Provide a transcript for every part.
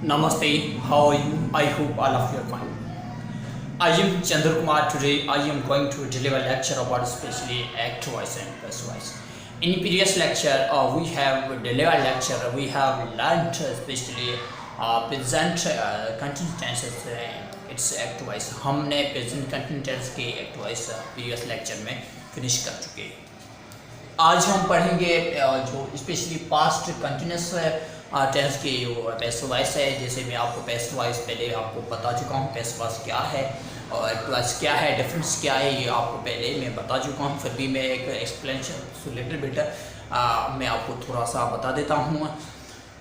Namaste, how are you? I hope all of you are fine. I am Chandra Kumar. Today I am going to deliver lecture about especially active voice and passive voice. In previous lecture, we have delivered lecture. We have learned especially present continuous tenses. It's active voice. हमने present continuous tense के active voice previous lecture में finish कर चुके हैं. आज हम पढ़ेंगे जो स्पेशली पास्ट कंटिन्यूस टेंस की जो पैसिव वॉइस है. जैसे मैं आपको पैसिव वॉइस पहले आपको बता चुका हूँ पैसिव वॉइस क्या है और एक्टिव वॉइस क्या है, डिफरेंस क्या है, ये आपको पहले मैं बता चुका हूँ. फिर भी मैं एक एक्सप्लेनेशन लिटिल बिट मैं आपको थोड़ा सा बता देता हूँ.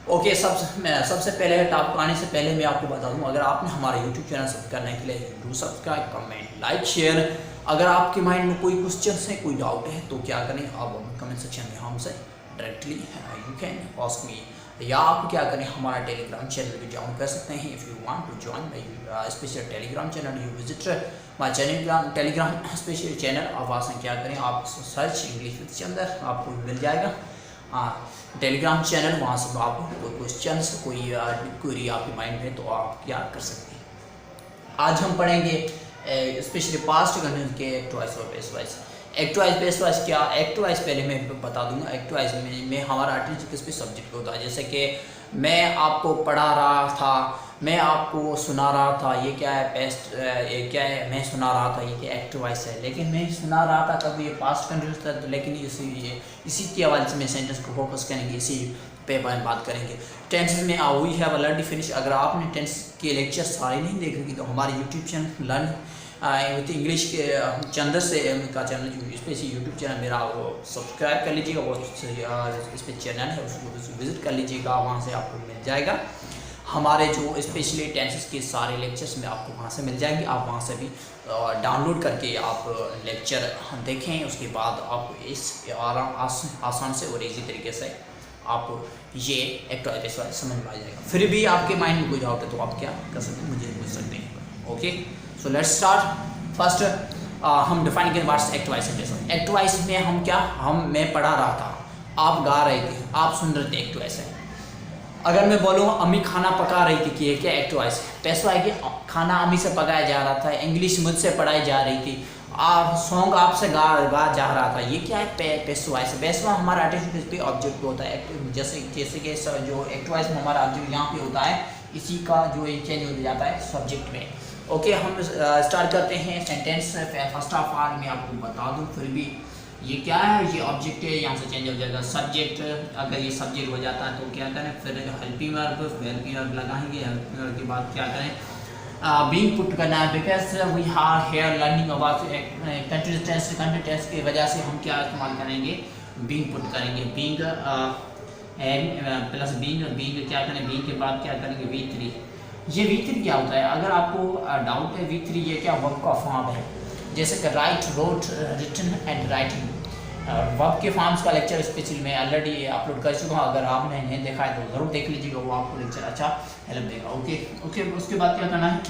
ओके, सबसे पहले टॉपिक आने से पहले मैं आपको बता दूँ, अगर आपने हमारा यूट्यूब चैनल सब्सक्राइब करने के लिए do subscribe, comment, like, share. अगर आपके माइंड में कोई क्वेश्चन है, कोई डाउट है तो क्या करें, आप कमेंट सेक्शन में हमसे directly you can ask me, या आप क्या करें हमारा टेलीग्राम चैनल भी ज्वाइन कर सकते हैं. If you want to join my special Telegram channel, you visit my Telegram special channel. आप वहाँ से क्या करें, आप सर्च इंग्लिश विद चंदर, आपको मिल जाएगा टेलीग्राम चैनल. वहाँ से आप कोई क्वेश्चन कोई क्वेरी आपके माइंड में तो आप क्या कर सकते हैं. आज हम पढ़ेंगे स्पेशली पास्ट कंटिन्यूस के एक्टिव वॉइस और passive voice. Active voice passive voice क्या, एक्टिव वॉइस पहले मैं बता दूंगा. एक्टिव वॉइस में हमारा अटेंशन किस पे सब्जेक्ट पे होता है. जैसे कि मैं आपको पढ़ा रहा था, मैं आपको सुना रहा था, ये क्या है पेस्ट, ये क्या है मैं सुना रहा था, ये क्या एक्टिव वॉइस है. लेकिन मैं सुना रहा था तब ये पास्ट कंटिन्यूस था, लेकिन इसी के हवाले से मैं सेंटेंस को फोकस करेंगे, इसी पे बात करेंगे. टेंसेस में वी हैव ऑलरेडी फिनिश. अगर आपने टेंस के लेक्चर सारे नहीं देखेंगे तो हमारे YouTube channel learn with English के चंदर से का चैनल स्पेशली यूट्यूब चैनल मेरा वो सब्सक्राइब कर लीजिएगा. वो इस पर चैनल है उसको विज़िट कर लीजिएगा, वहाँ से आपको मिल जाएगा. हमारे जो स्पेशली टेंसेस के सारे लेक्चर्स में आपको वहाँ से मिल जाएंगे. आप वहाँ से भी डाउनलोड करके आप लेक्चर देखें. उसके बाद आप इस आसान से और ईजी तरीके से आपको ये एक्टिव समझ में आ जाएगा. फिर भी आपके माइंड में कोई डाउट है तो आप क्या कर सकते हैं, मुझे पूछ सकते हैं. Okay, so let's start. First हम डिफाइन करें what's active voice and passive. Active voice में हम क्या, मैं पढ़ा रहा था, आप गा रहे थे, आप सुन रहे थे, एक्टिव वॉइस है. अगर मैं बोलूँ अम्मी खाना पका रही थी कि ये क्या एक्टिव वॉइस है. पैसिव है कि खाना अम्मी से पकाया जा रहा था, इंग्लिश मुझसे पढ़ाई जा रही थी, आप सॉन्ग आपसे गा जा रहा था, ये क्या है पैसिव वॉइस है. पैसिव हमारा अटेंशन पे ऑब्जेक्ट होता है. एक्टिव जैसे कि जो एक्टिव वॉइस में हमारा ऑब्जेक्ट यहाँ पे होता है, इसी का जो चेंज हो जाता है सब्जेक्ट में. ओके, हम स्टार्ट करते हैं सेंटेंस. फर्स्ट ऑफ ऑल मैं आपको बता दूं, फिर भी ये क्या है, ये ऑब्जेक्ट है, यहाँ से चेंज हो जाएगा सब्जेक्ट. अगर ये सब्जेक्ट हो जाता है तो क्या करें, फिर हेल्पिंग वर्ब लगाएंगे. हेल्पिंग वर्ब के बाद क्या करें, बीइंग पुट करना है. Because we are here learning about continuous tense की वजह से हम क्या इस्तेमाल करेंगे, बीइंग पुट करेंगे. बीइंग प्लस बीइंग क्या करें, बीइंग के बाद क्या करेंगे V3. ये V3 क्या होता है, अगर आपको डाउट है V3 ये क्या वर्ब का फॉर्म है. जैसे कि write, wrote, written and writing. Verb के फॉर्म्स का लेक्चर स्पेशली मैं ऑलरेडी अपलोड कर चुका हूँ. अगर आपने नहीं देखा है तो ज़रूर देख लीजिएगा, वो आपको लेक्चर अच्छा हेल्प देगा. ओके, उसके बाद क्या करना है,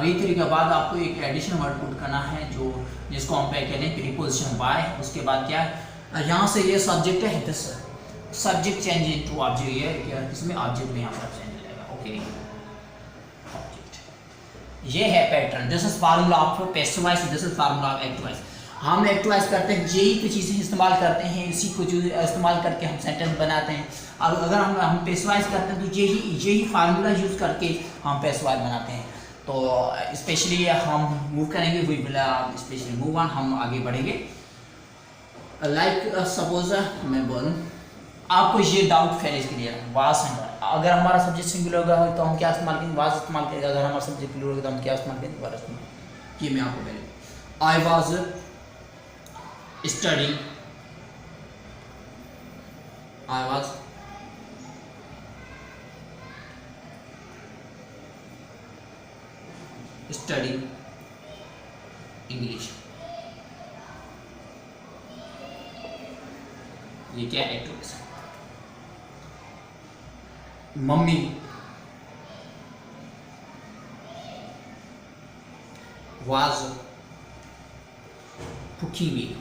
V3 के बाद आपको एक एडिशनल वर्ड पुट करना है जो जिसको हम पे कहते हैं प्रीपोजिशन बाय. उसके बाद क्या है, यहाँ से ये सब्जेक्ट है, this subject change into object, ये इसमें ऑब्जेक्ट में यहाँ पर चेंज हो जाएगा. ओके, ये है pattern. This is formula of passive voice, this is formula of active voice. हम एक्टिव वॉइस करते हैं, यही कुछ चीज़ें इस्तेमाल करते हैं, इसी को जो इस्तेमाल करके हम सेंटेंस बनाते हैं. और अगर हम पैसिव वॉइस करते हैं तो यही फार्मूला यूज़ करके हम पैसिव वॉइस बनाते हैं. तो स्पेशली हम मूव करेंगे, we will specially move on, हम आगे बढ़ेंगे. लाइक सपोज मैं बोलूँ आपको ये डाउट फैल क्लियर वाज है. अगर हमारा सब्जेक्ट सिंगुलर होगा तो हम क्या इस्तेमाल करेंगे, वाज इस्तेमाल करेंगे. अगर हमारा सब्जेक्ट प्लूरल होगा तो हम क्या इस्तेमाल करेंगे, वाज इस्तेमाल. ये मैं आपको पहले I was study, I was study English. ये क्या एक्टिव वॉइस है. Mummy was cooking me.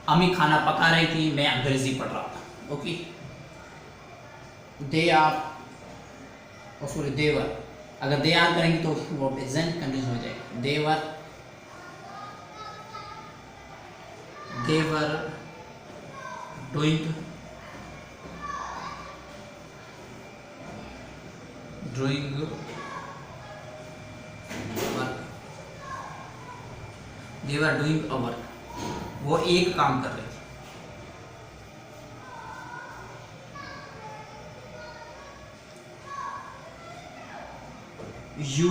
अम्मी खाना पका रही थी, मैं अंग्रेजी पढ़ रहा था। ओके, दे आर, सॉरी देवर, अगर दे आर करेंगे तो वो प्रेजेंट कंडीशन हो जाएगा। They were doing work, they were doing a work, वो एक काम कर रहे थे। You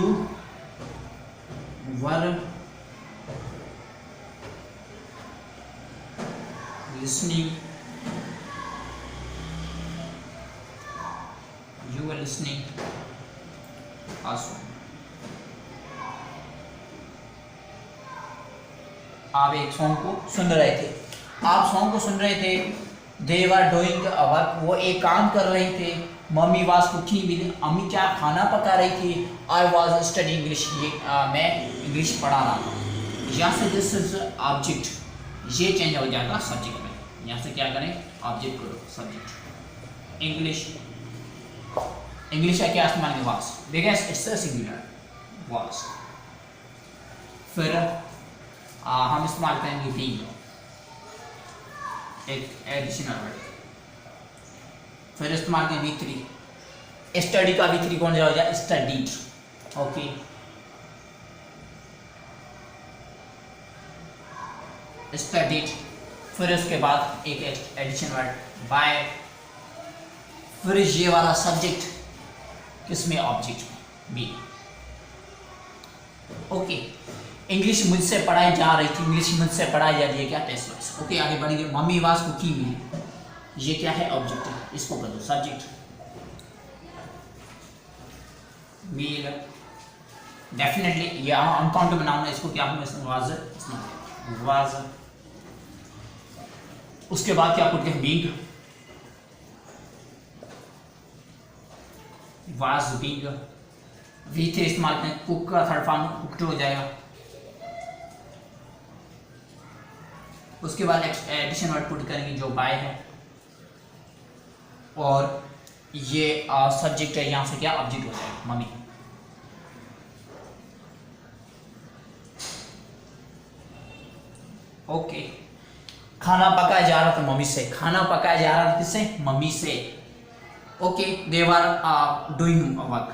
were listening, you were listening also, आप एक सॉन्ग को सुन रहे थे, आप सॉन्ग को सुन रहे थे। दे वर डूइंग अ वर्क, वो एक काम कर रहे थे। मम्मी वाज कुकिंग विद, अम्मी क्या खाना पका रही थी। आई वाज स्टडी इंग्लिश, ये मैं इंग्लिश पढ़ा रहा था। यहाँ से दिस इज ऑब्जेक्ट, ये चेंज हो जाएगा सब्जेक्ट में। यहाँ से क्या करें, ऑब्जेक्ट करो सब्जेक्ट। इंग्लिश का क्या इस्तेमाल है, was, because it's a singular was. फिर हम इस्तेमाल करेंगे बीइंग, एक एडिशनल वर्ड। फिर इस्तेमाल करें V3, स्टडी का V3 कौन सा हो जाए, स्टडीड। Okay, studied. फिर उसके बाद एक एडिशन वर्ड बाय, फिर ये वाला सब्जेक्ट किसमें, ऑब्जेक्ट में, बी। ओके, इंग्लिश मुझसे पढ़ाई जा रही थी, इंग्लिश मुझसे पढ़ाई जा रही है, क्या टेस्ट वॉइस। ओके, आगे बढ़ेंगे। मम्मी वाज कुकिंग में, ये क्या है, ऑब्जेक्ट है, इसको कर दो सब्जेक्ट। मील, डेफिनेटली ये अनकाउंटेबल नाउन है, इसको क्या हम वाज। उसके बाद क्या करते हैं, बीइंग, वाज बीइंग। V3 इस्तेमाल करें, कुक का थर्ड फॉर्म कुक्ड हो जाएगा। उसके बाद एडिशन वर्ड पुट करेंगे जो बाय है, और ये सब्जेक्ट है, यहाँ से क्या ऑब्जेक्ट हो जाएगा, मम्मी। ओके, खाना पकाया जा रहा था मम्मी से, खाना पकाया जा रहा था किससे, मम्मी से। Okay, they were doing work,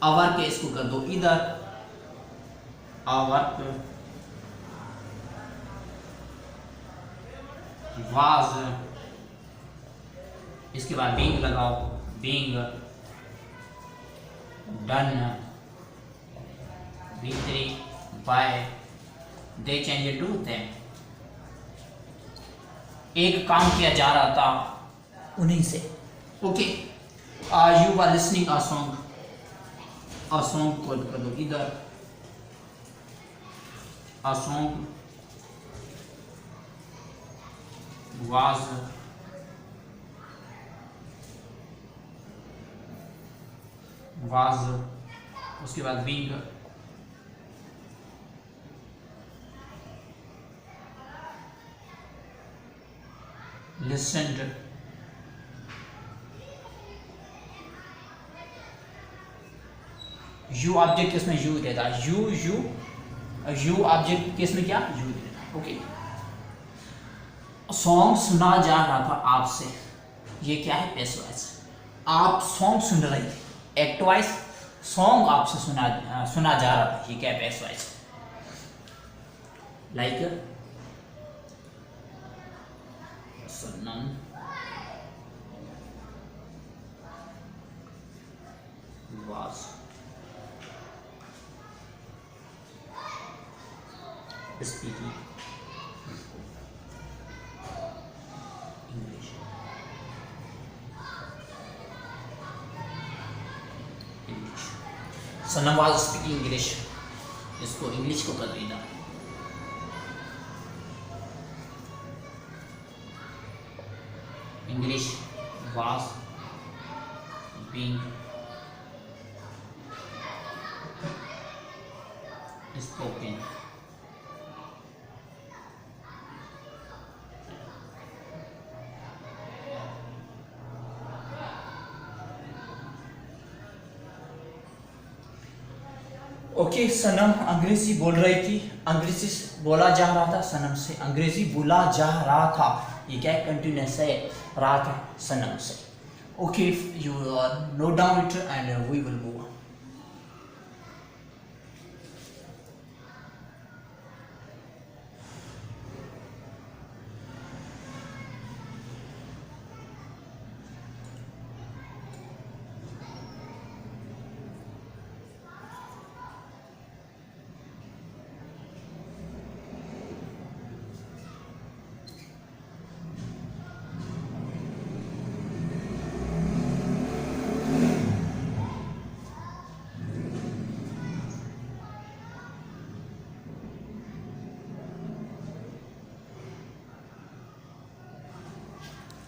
work के इसको कर दो इधर, वर्क वाज, इसके बाद बीइंग लगाओ, being done, V3 by, they change it to them, एक काम किया जा रहा था उन्हीं से। Okay, you were listening a song, a song को कर दो इधर, अ सॉन्ग वाज उसके बाद बीइंग listened, यू ऑब्जेक्ट किसमें, यू रहता, यू ऑब्जेक्ट किसमें, क्या, यू रहता। ओके, सॉन्ग सुना जा रहा था आपसे, ये क्या है, पैसिव वॉइस। आप सॉन्ग सुन रहे थे, एक्टिव वॉइस, सॉन्ग आपसे सुना जा रहा था, ये क्या है, passive voice. Like Sunam, was, speaking English, Sanam was speaking English, इसको इंग्लिश को कर देना। English was being spoken okay Sanam अंग्रेजी बोल रही थी, अंग्रेजी बोला जा रहा था, सनम से अंग्रेजी बोला जा रहा था, ये क्या कंटिन्यूस है, रहा था सनम से। Okay you note down it and we will move on.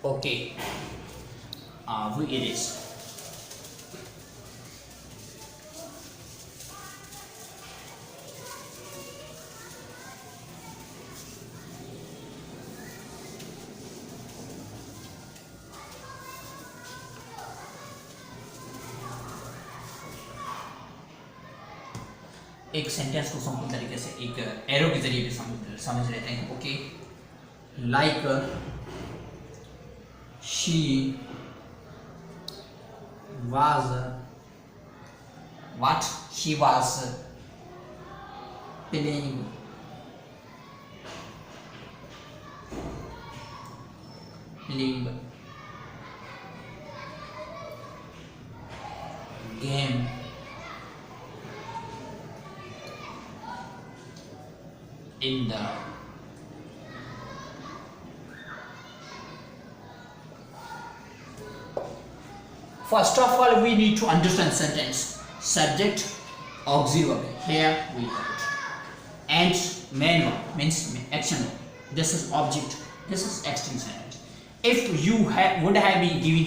Okay, we it is. एक सेंटेंस को सिंपल तरीके से एक एरो के जरिए भी समझ लेते हैं। Okay, like she was what she was playing game in the first of all we need to understand sentence subject auxiliary here we have it and main verb means action verb. This is object, this is extinct sentence. If you would have been given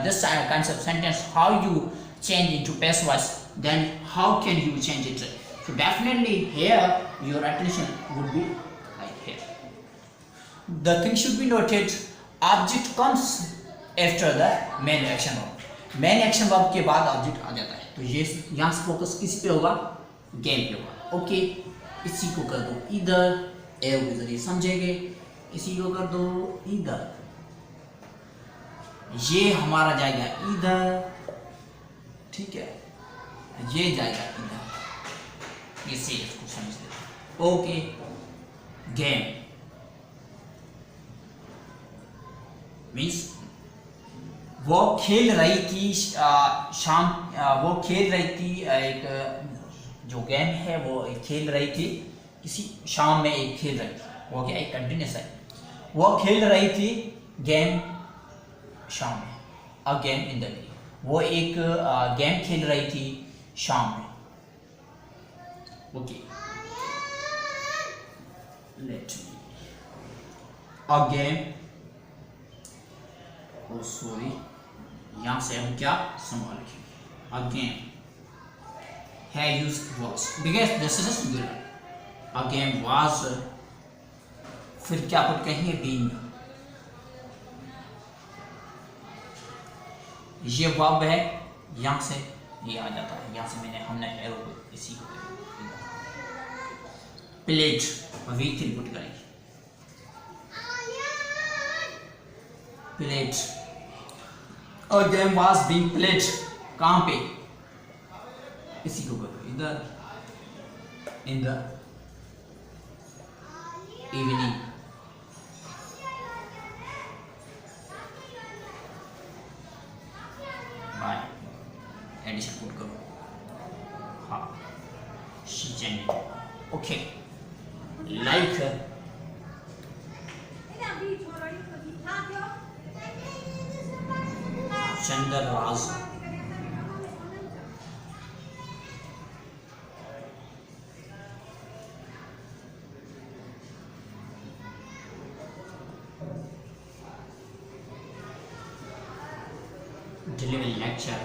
this concept sentence how you change into passive voice, then how can you change it? So definitely here your attention would be like here. The thing should be noted, object comes after the main action verb. Main action verb के बाद object आ जाता है, तो ये यहाँ से focus किस पे होगा, गेम पे होगा। ओके, इसी को कर दो इधर, एरो के जरिए समझेंगे, इसी को कर दो इधर, ये हमारा जाएगा इधर, ठीक है, ये जाएगा इधर, इसे इसको समझ लेते। ओके, गेम मीन्स वो खेल रही थी वो खेल रही थी एक जो गेम है वो खेल रही थी किसी शाम में, एक खेल रही थी, वो क्या एक कंटिन्यूस है, वो खेल रही थी गेम शाम में, a game in the day, वो एक गेम खेल रही थी शाम में। Okay, let me a game, oh sorry, यहाँ से हम क्या संभाल लिखेंगे, अगेन है use was because this is a singular, again was, फिर क्या पुट कहेंगे, बीइंग, ये वर्ब है, यहाँ से ये आ जाता है, यहाँ से हमने एरो को इसी को प्लेट V3 पुट करेंगे, plate, a game was being played, कहाँ पे, इसी को करो इधर, in the evening, by addition put करो, हाँ she changed, okay, like Chandraraj, delivery lecture,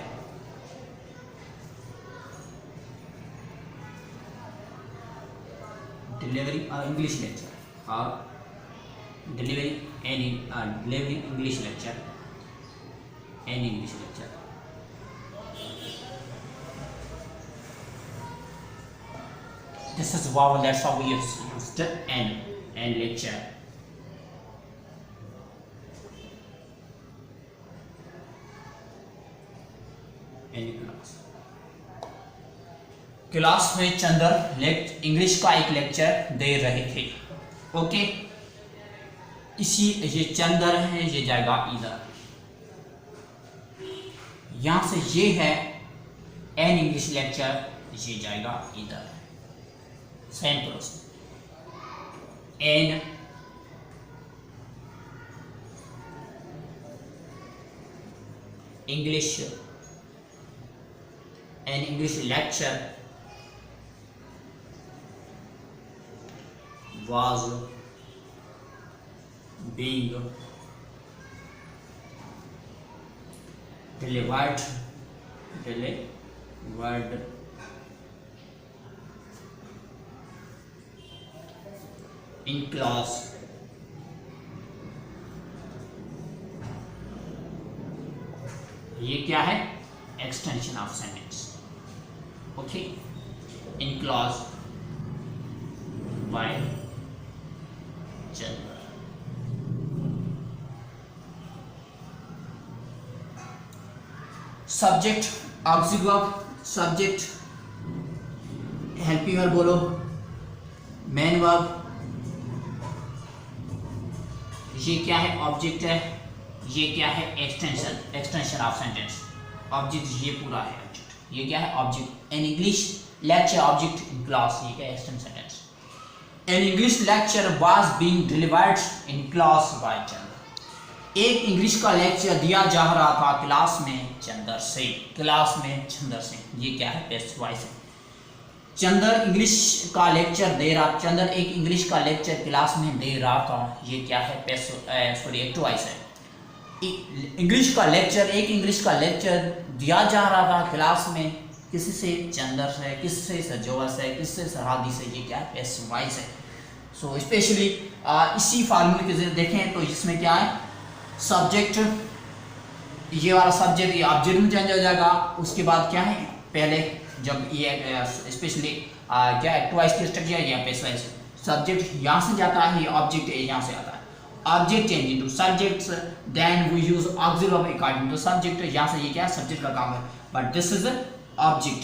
delivery English lecture और delivery any delivery English lecture, any English lecture. this is vowel, that's how we have used and lecture. Class में Chandar English का एक lecture दे रहे थे। Okay, इसी ये चंदर है, ये जाएगा इधर, यहां से ये है एन इंग्लिश लेक्चर, ये जाएगा इधर। Same process, an English, an English lecture was being delivered in class ये क्या है? Extension of sentence. Okay, in class by Chandra. Subject auxiliary verb, subject helping verb बोलो, मेन वर्ब, ये क्या है? ऑब्जेक्ट है, ये क्या है? Extension of sentence. ऑब्जेक्ट ये पूरा है ऑब्जेक्ट, ये क्या है? Object. An English lecture object in class, ये क्या है? Extension sentence. An English lecture was being delivered in class by Chandar. एक इंग्लिश का लेक्चर दिया जा रहा था क्लास में चंदर से, क्लास में चंदर से। ये क्या है? पेस्ट वाइज है। चंदर इंग्लिश का लेक्चर दे रहा, चंदर एक इंग्लिश का लेक्चर क्लास में दे रहा था। ये क्या है? पेस्ट सॉरी एक्टिव वॉइस है। इंग्लिश का लेक्चर, एक इंग्लिश का लेक्चर दिया जा रहा था क्लास में, किसी से? चंदर से। किससे? सजोवा से। किससे? सरहादी से। ये क्या है? पेस्ट वाइज है। सो स्पेशली इसी फार्मूले के जरिए देखें तो इसमें क्या है? सब्जेक्ट, ये वाला सब्जेक्ट ये ऑब्जेक्ट में चेंज हो जाएगा। उसके बाद क्या है? पहले जब ये स्पेशली क्या एक्टिव वॉइस की स्ट्रक्चर या पेस्ट वाइज, सब्जेक्ट यहाँ से जाता है, ये ऑब्जेक्ट यहाँ से आता है। Object change into subjects, then we use auxiliary verb according to subject. यहाँ से ये क्या है? सब्जेक्ट का काम है, बट दिस इज ऑब्जेक्ट।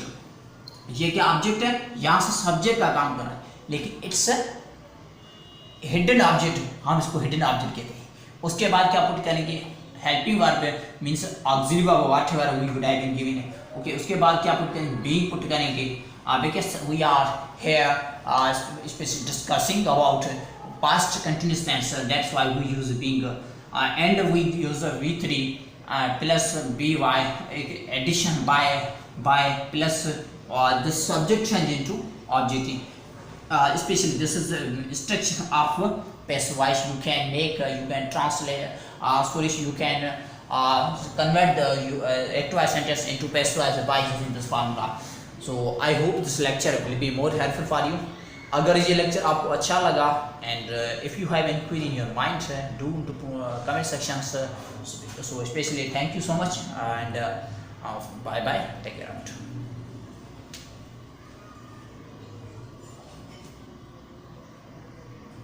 ये क्या ऑब्जेक्ट है? यहाँ से सब्जेक्ट का काम कर रहा है, लेकिन इट्स हिडन ऑब्जेक्ट, हम इसको हिडन ऑब्जेक्ट कहते हैं। उसके बाद क्या पुट करेंगे? Helping verb means auxiliary verb whatever we would have been given. Okay, उसके बाद क्या पुट करेंगे? बीइंग पुट करेंगे, because we are here specially discussing about past continuous tense, that's why we use being, and we use v3 plus by addition by plus the subject change into object. Especially this is the structure of passive voice. You can make, you can translate, sorry, you can convert the active sentence into passive voice by using this formula. So I hope this lecture will be more helpful for you. अगर ये lecture आपको अच्छा लगा, and if you have any query in your mind, do to comment sections. So specially thank you so much, and bye bye, take care out.